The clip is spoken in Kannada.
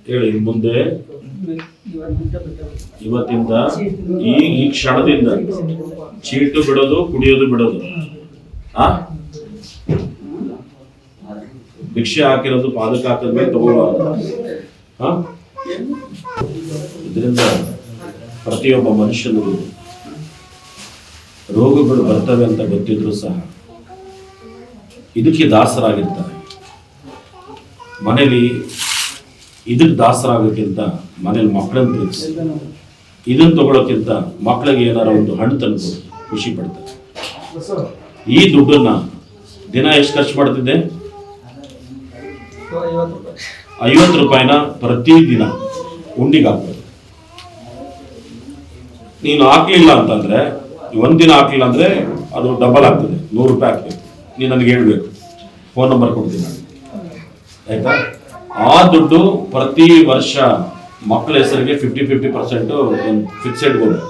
ಹೇಳಿ ಮುಂದೆ ಇವತ್ತಿಂದ ಈ ಕ್ಷಣದಿಂದ ಚೀಟು ಬಿಡೋದು, ಕುಡಿಯೋದು ಬಿಡೋದು. ಭಿಕ್ಷೆ ಹಾಕಿರೋದು ಪಾದಕ ಹಾಕಿದ್ಮೇಲೆ ತಗೋಬಾರ್ದು. ಇದರಿಂದ ಪ್ರತಿಯೊಬ್ಬ ಮನುಷ್ಯನಿಗೂ ರೋಗಗಳು ಬರ್ತವೆ ಅಂತ ಗೊತ್ತಿದ್ರು ಸಹ ಇದಕ್ಕೆ ದಾಸರಾಗಿರ್ತಾರೆ. ಮನೇಲಿ ಇದಕ್ಕೆ ದಾಸರಾಗೋಕ್ಕಿಂತ ಮನೇಲಿ ಮಕ್ಕಳನ್ನು ಪ್ರೀತಿಸಿ, ಇದನ್ನು ತಗೊಳ್ಳೋಕ್ಕಿಂತ ಮಕ್ಕಳಿಗೆ ಏನಾರ ಒಂದು ಹಣ್ಣು ತಂದು ಖುಷಿ ಪಡ್ತಾರೆ. ಈ ದುಡ್ಡನ್ನ ದಿನ ಎಷ್ಟು ಖರ್ಚು ಮಾಡ್ತಿದ್ದೆ? 50 ರೂಪಾಯಿನ ಪ್ರತಿ ದಿನ ಉಂಡಿಗೆ ಹಾಕ್ಬೇಕು. ನೀನು ಹಾಕ್ಲಿಲ್ಲ ಅಂತಂದ್ರೆ, ಒಂದಿನ ಹಾಕ್ಲಿಲ್ಲ ಅಂದ್ರೆ ಅದು ಡಬಲ್ ಆಗ್ತದೆ, 100 ರೂಪಾಯಿ ಹಾಕ್ಬೇಕು. ನೀನು ನನಗೆ ಹೇಳ್ಬೇಕು, ಫೋನ್ ನಂಬರ್ ಕೊಡ್ತೀನಿ, ಆಯ್ತಾ? ಆ ದುಡ್ಡು ಪ್ರತಿ ವರ್ಷ ಮಕ್ಕಳ ಹೆಸರಿಗೆ 50% ಒಂದು ಫಿಕ್ಸೆಡ್ ಗೋಲ್ಡ್